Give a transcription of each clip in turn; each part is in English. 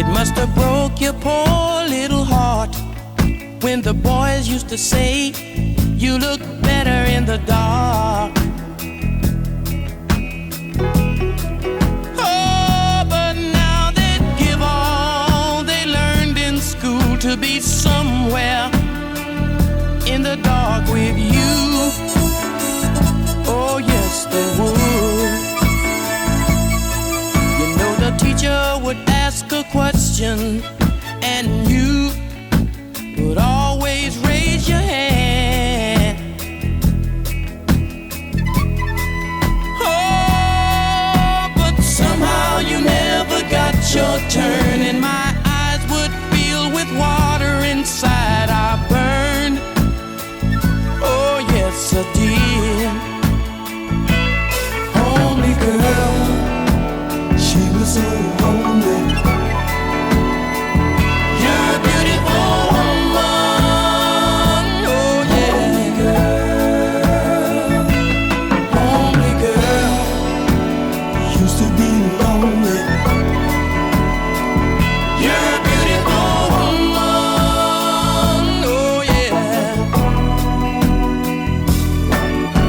It must have broke your poor little heart when the boys used to say you look better in the dark. Oh, but now they give all they learned in school to be somewhere in the dark with you. Oh, yes, they would. You know the teacher would ask a question and you would always raise your hand. Oh, but somehow you never got your turn, and my eyes would fill with water inside. I burned. Oh, yes, I did. Only girl, she was so lonely. You're a beautiful woman. Oh, yeah. Only girl, used to be lonely. You're a beautiful woman. Oh, yeah.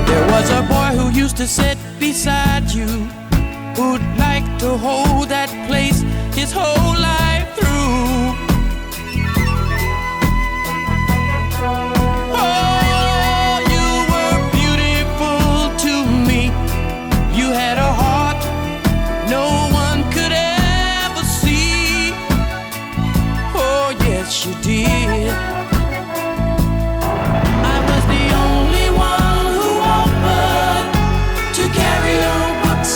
There was a boy who used to sit beside you, who'd like to hold that place his whole life through. Oh, you were beautiful to me. You had a heart no one could ever see. Oh, yes, you did. I was the only one who offered to carry your books,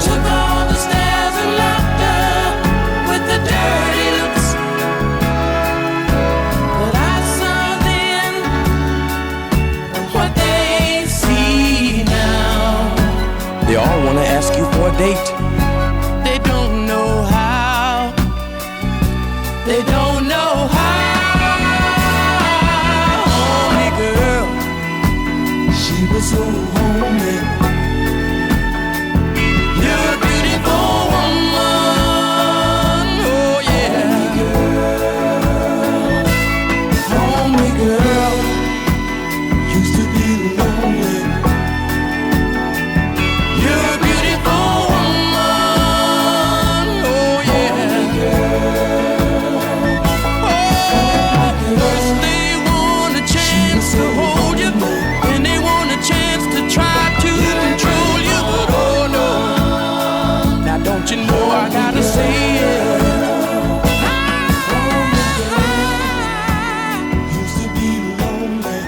took all the stares and laughter with the dirty looks. But I saw then what they see now. They all want to ask you for a date. They don't know how. They don't know how. Only girl, she was so homely. You're a beautiful woman. Oh, yeah. Homely girl, used to be lonely. You're a beautiful woman. Oh, yeah. Oh, first they want a chance to hold you, and they want a chance to try to control you. But oh, no. Now don't you know I gotta say it. Used to be lonely.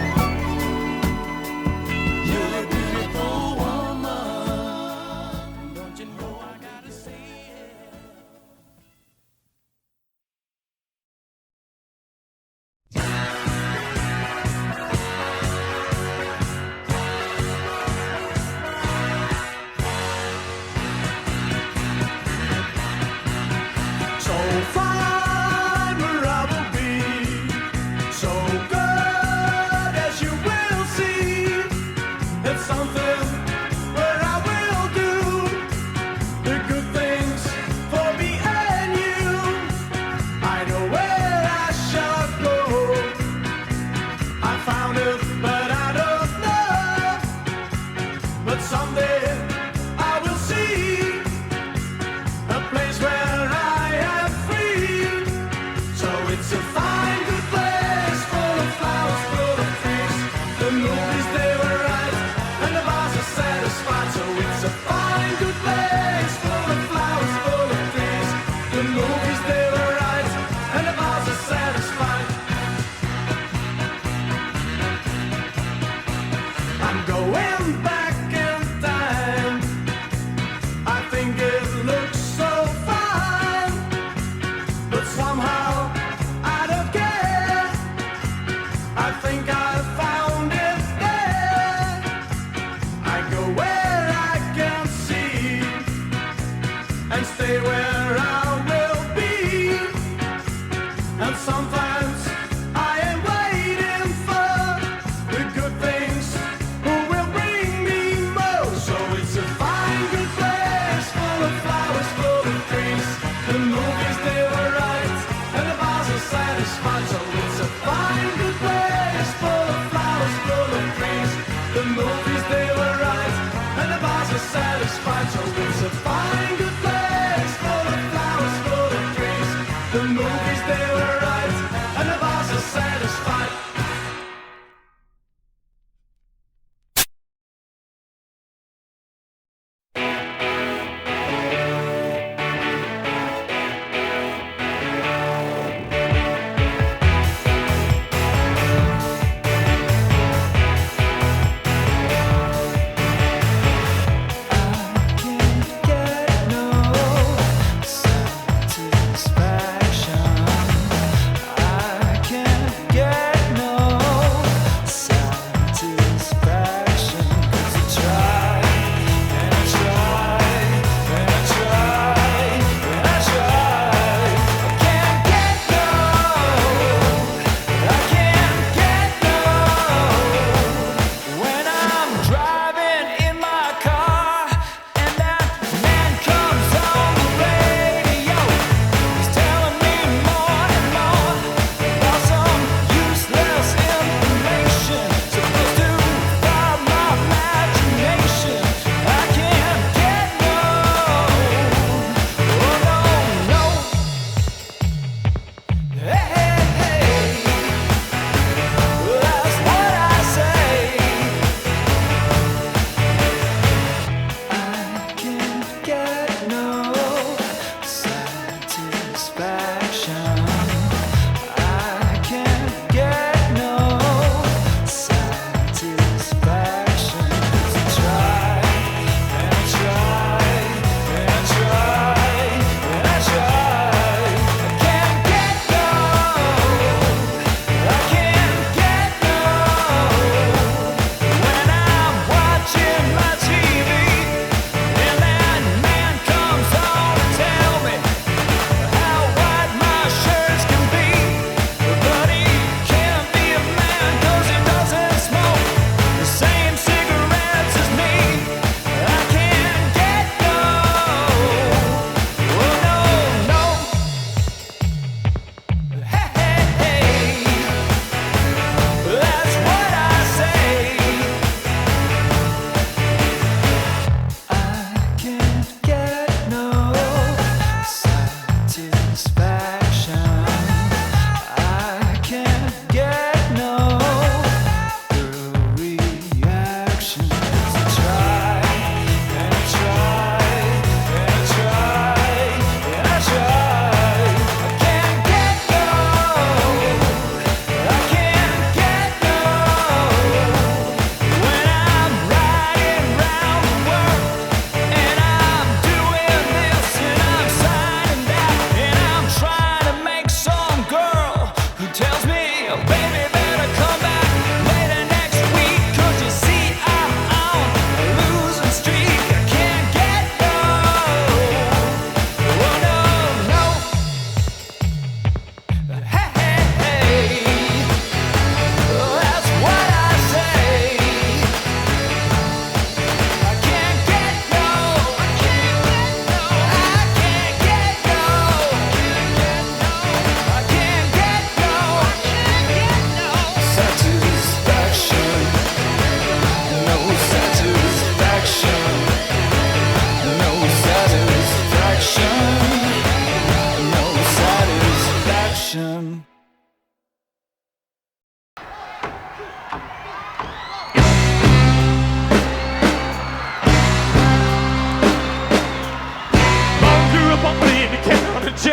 You're a beautiful woman. Don't you know I gotta say it. So fine where I will be, so good as you will see. It's something where I will do the good things for me and you. I know where I shall go. I found it, but I don't know. But someday I will see a place where I am free. So it's a fine, good place, full of flowers, full of trees. The movies, they were right, and the bars are satisfied. So it's a fine, good place, full of flowers, full of trees. The movies, they were right, and the bars are satisfied. I'm going back in time. I think it looks so fine, but somehow I don't care. I think I found it there. I go where I can see and stay where I will be. And sometimes I am waiting for the good things who will bring me more. So it's a fine, good place, full of flowers, full of trees.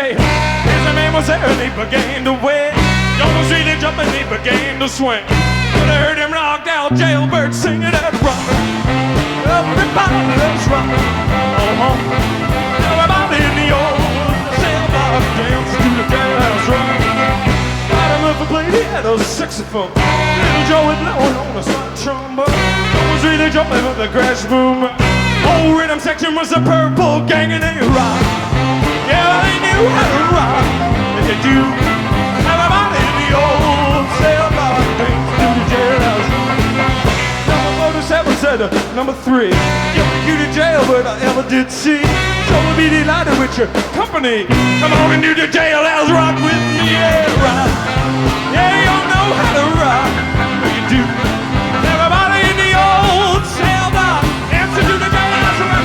jail. As the man was there, they began to wait. John was really jumping, they began to swing. But I heard him knocked out jailbird singing that rock. Everybody loves rock. Everybody in the old cell block dance to the jailhouse rock. Got him up and played, he had a saxophone. Little Joe was blowing on a slide trombone. John was really jumping with the crash boom. Whole rhythm section was the Purple Gang and they rock. Yeah, they knew how to rock. And they do. Everybody in the old cell block dance to the jailhouse. Number 47 said number 3. You to jail, but I ever did see. So we'll be delighted with your company. Come on and do the jailhouse rock with me, yeah, rock. Yeah, you know how to rock. You do. Everybody in the old cell block answer to the jailhouse rock.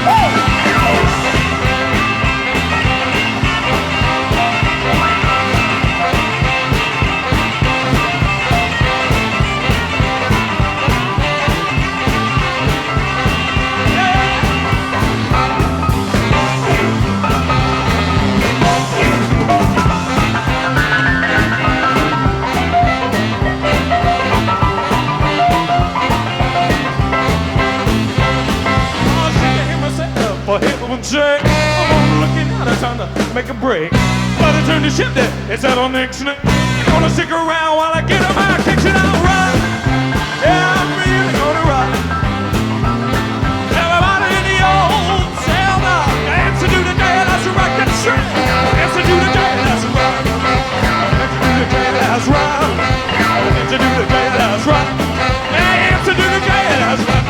For heaven's sake, I'm looking out of time to make a break. But I turn the ship there, it's out on next night. Gonna stick around while I get on my kicks and I'll run. Yeah, I'm really gonna rock. Everybody in the old cell block, dance to the jailhouse rock, that's right. Dance to the jailhouse rock. Dance to the jailhouse rock. Dance to the jailhouse rock. Dance to the jailhouse rock.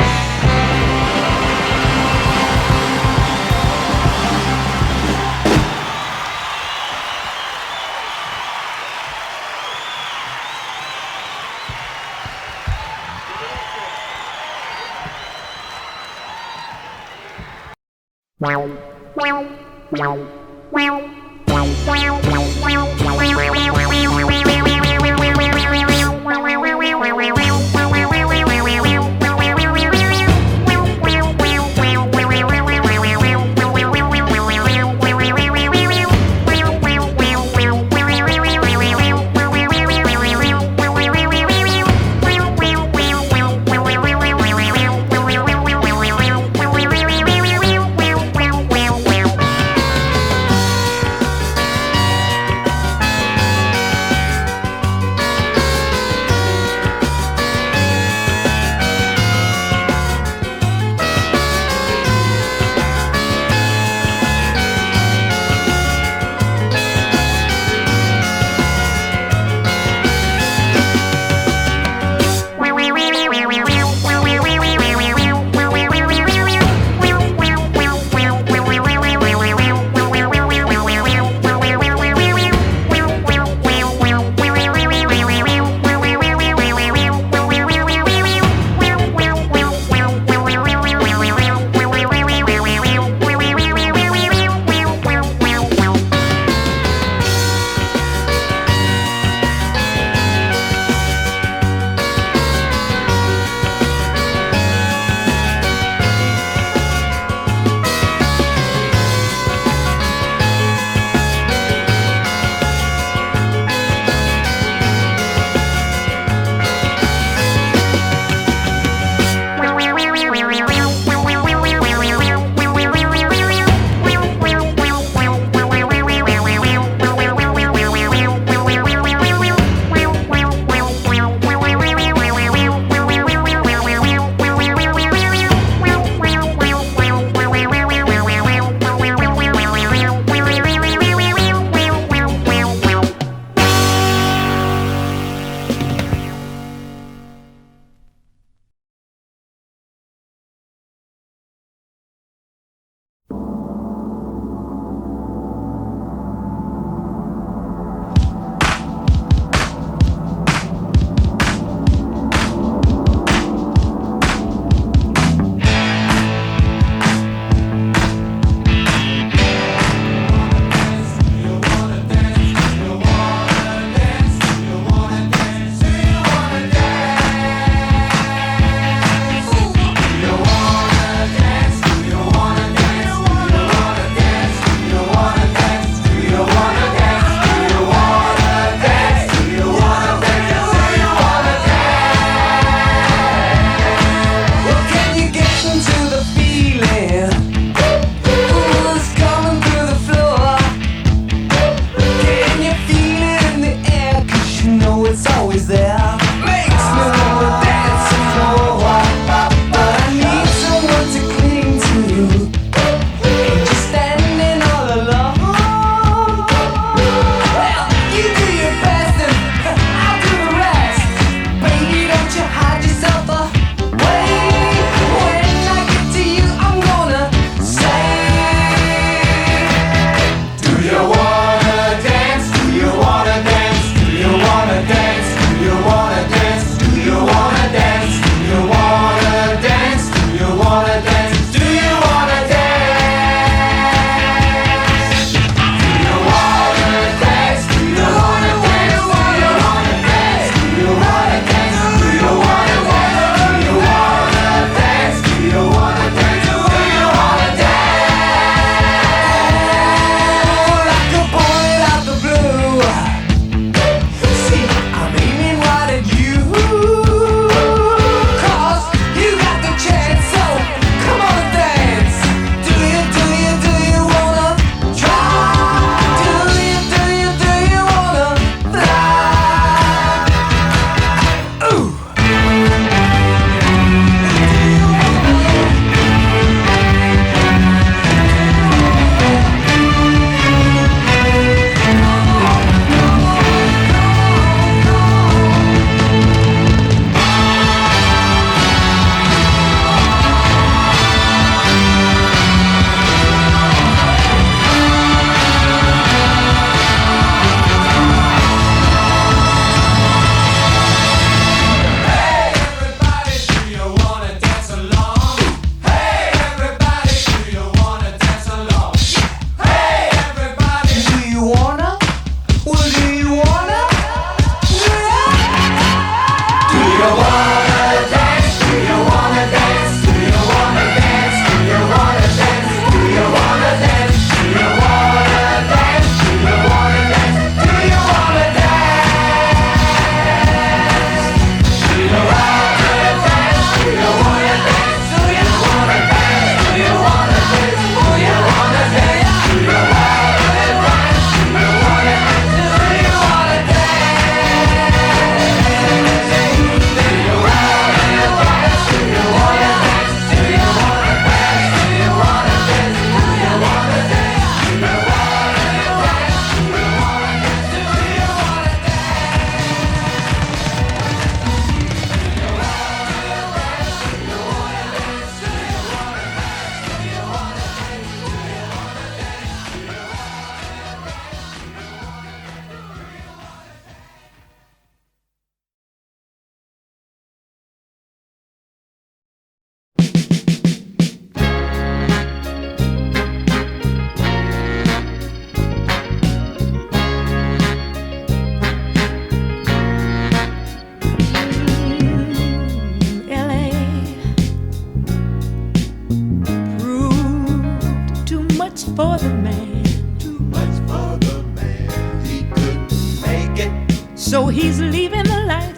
So he's leaving the life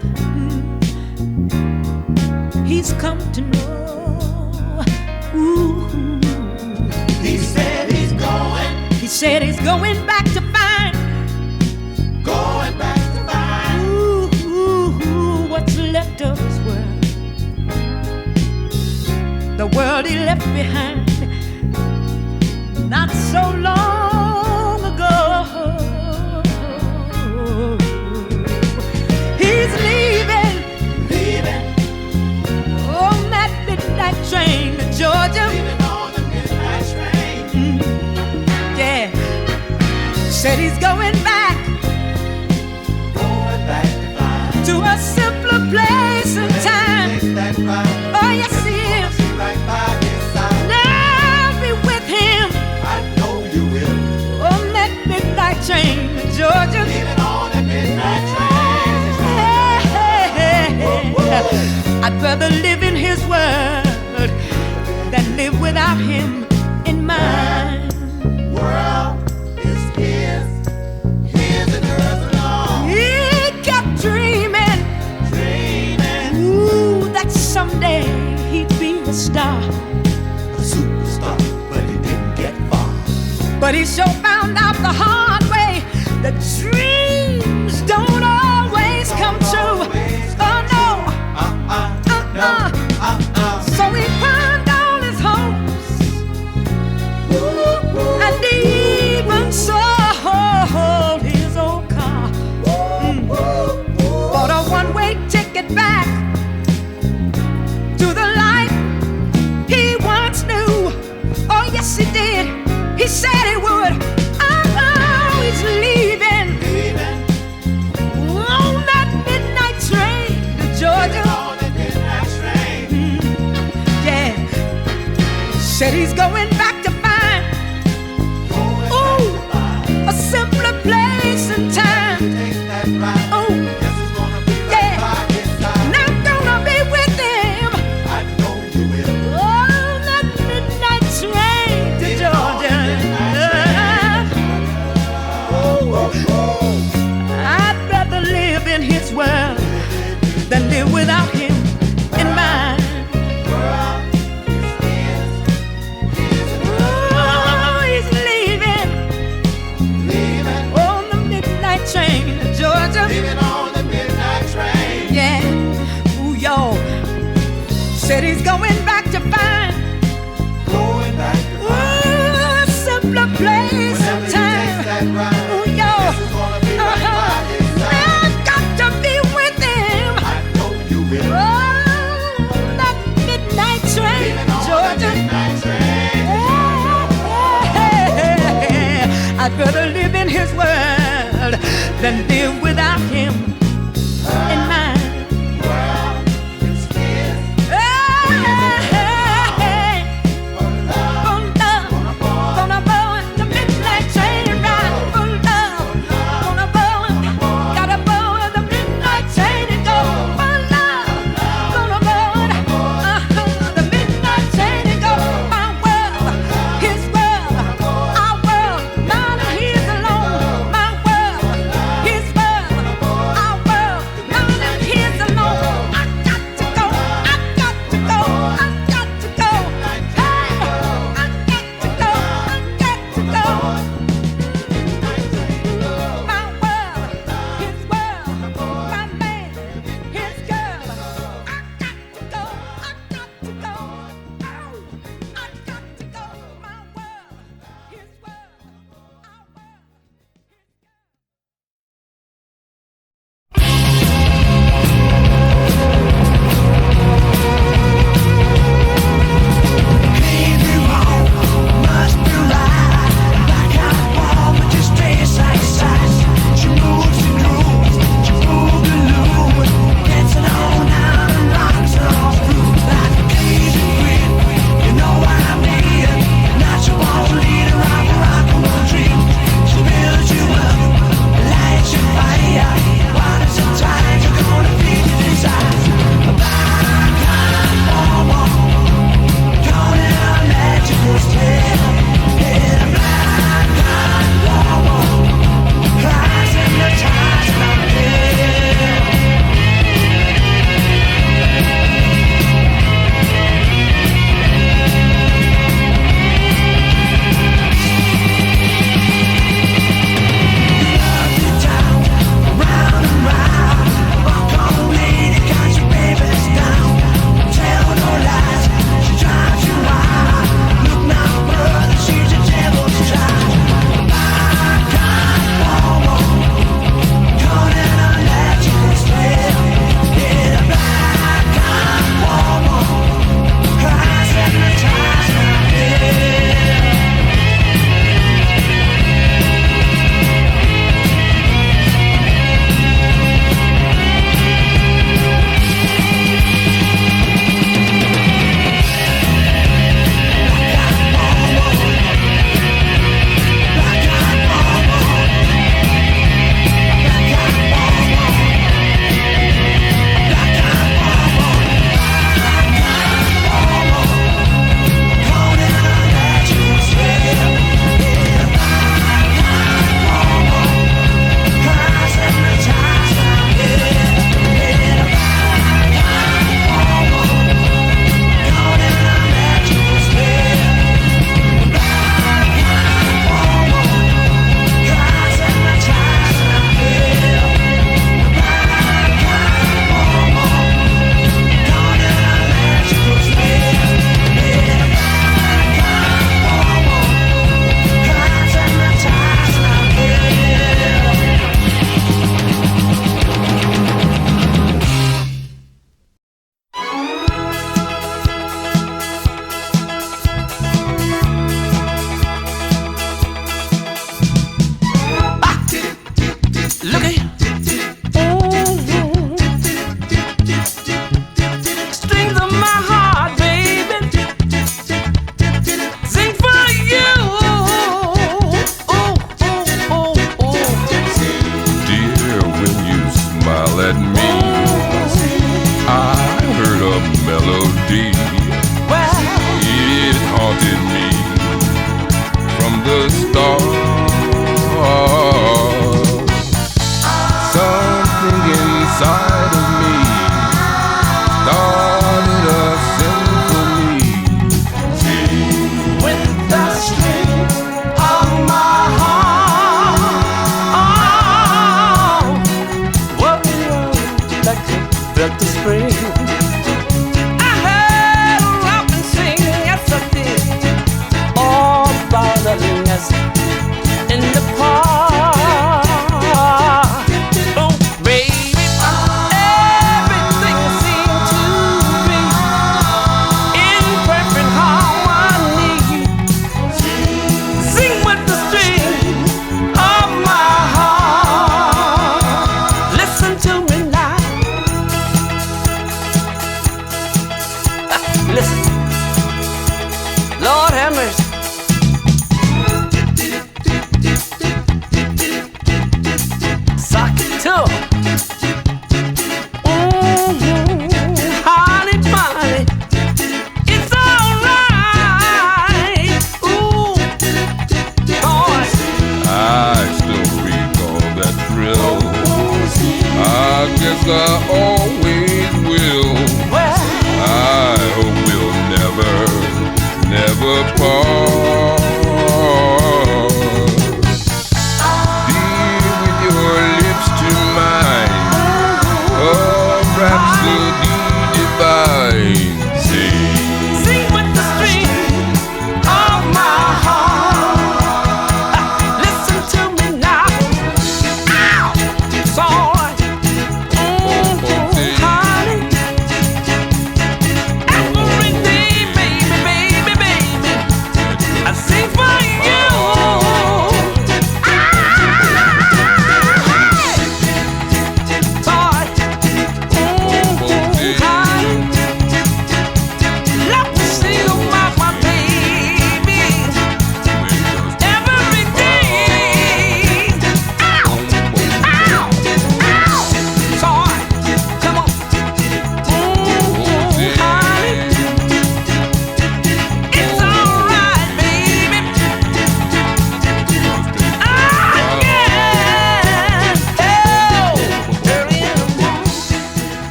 he's come to know. Ooh. He said he's going. He said he's going back to find. Going back to find. Ooh, what's left of his world. The world he left behind not so long ago. He's leaving on that midnight train to Georgia. Leaving on the midnight train. Yeah, said he's going back Going back to find. to a simpler place and time. Takes that ride. Oh yes he is. Right by his side. Now be with him I know you will. on that midnight train to Georgia. Leaving on the midnight train. I'd rather live in his world than live without him in mine. World is his. His and hers alone. He kept dreaming, Dreaming. ooh, that someday he'd be a star. A superstar, but he didn't get far. But he sure found out the hard way that dreams don't always come true. Oh no. So he pawned all his hopes and even sold his old car. Bought a one-way ticket back to the life he once knew. Oh yes he did. He said he would. Oh, he's leaving on that midnight train to Georgia. On the midnight train. Yeah, said he's going back to find ooh, a simpler place and time. Take that ride. Oh, Guess who's gonna be right yeah, by his side. and I'm gonna be with him I know you will. on that midnight train to Georgia. I'd rather live in his world than live without him in mine. Oh, he's leaving on the midnight train to Georgia. Leaving on the midnight train. Yeah, ooh, y'all. Said he's going back to find Going back to ooh, a simpler place and whenever he takes time. that ride. Ooh, y'all. Guess who's gonna be right by his side. I've got to be with him. I know you will. Oh, that midnight train, Leaving on the Georgia. midnight train. I'd rather live in his world than live without him in mine. World is his. Gonna board the midnight train ride for love. Gonna board, gotta board the midnight train and go for love. Gonna board the midnight train and go. My world, his world, our world, mine and his alone. My world, his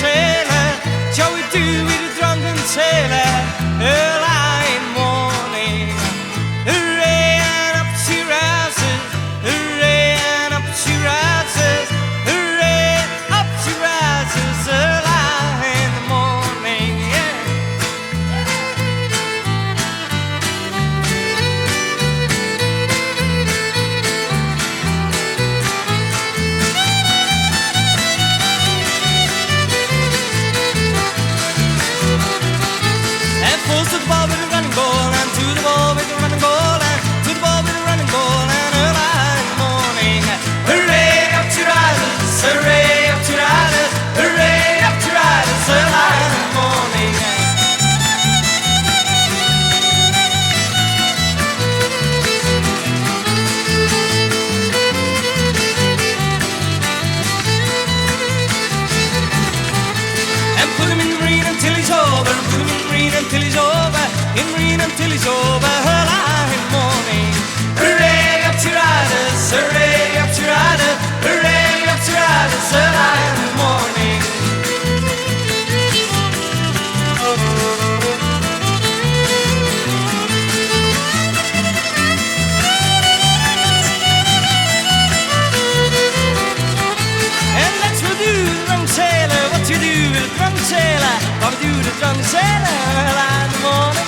sailor, shall we do with a drunken sailor early in the morning? Hooray, and up she rises, hooray, and up she rises, hooray, up she rises early in the morning, yeah. And full to the ball with a running ball, and to the ball with a running ball, and to the ball with a running ball, and early in the morning. Hooray, up to riders, hooray, up to riders, hooray, up to riders, early in the morning. And put him in green until he's over, put him in green until he's over, in green until he's over, early in the morning. Hooray, up to riders, hooray, up to riders, hooray, up to riders, early in the morning. And that's what do the drunk sailor, what you do with a drunk sailor, what we do the drunk sailor early in the morning.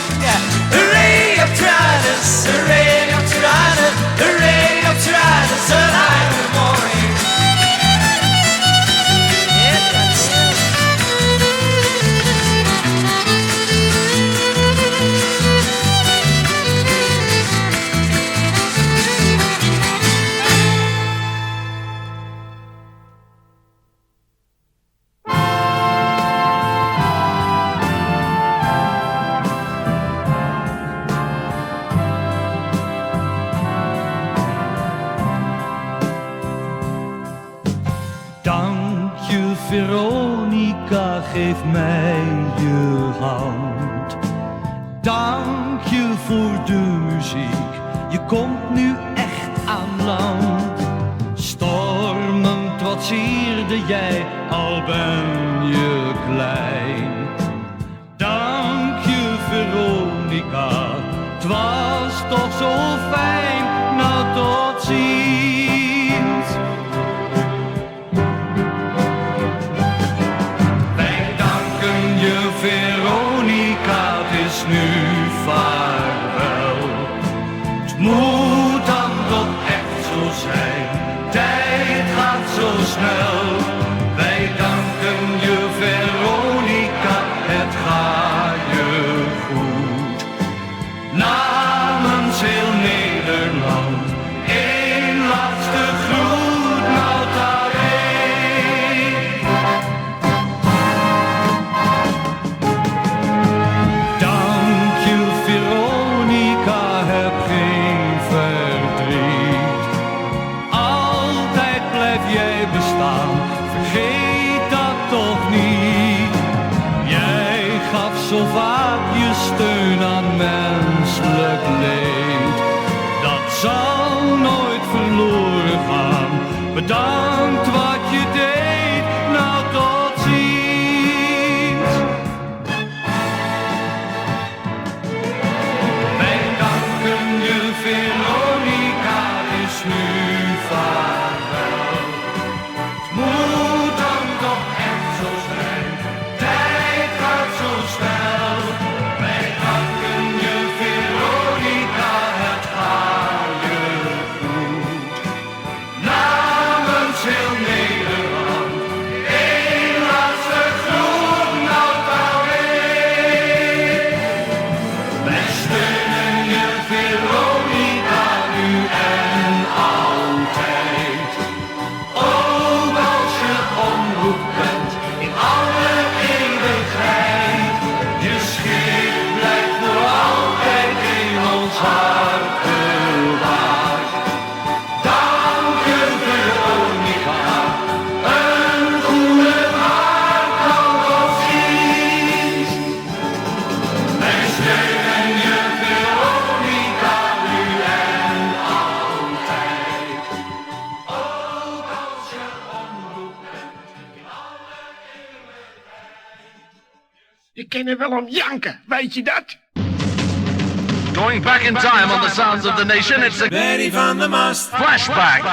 Hooray, up to riders, hooray, up to riders, hooray, up to riders early in the morning. Yeah, that's it. Dank je Veronica, geef mij je hand. Dank je voor de muziek, je komt nu echt aan land. Stormen trotseerde jij, al ben je klein. Dank je Veronica, het was toch zo fijn, nou tot ziens. Wij danken je Veronica, het is nu vaarwel. Het moet dan toch echt zo zijn, tijd gaat zo snel. Wij danken je Veronica, het gaat je goed. Namens heel Nederland, één laatste groet, nou daarheen. Dank je Veronica, heb geen kunnen wel om janken, weet je dat? Going back in time on the sounds of the nation, it's a Benny van der Mast. flashback.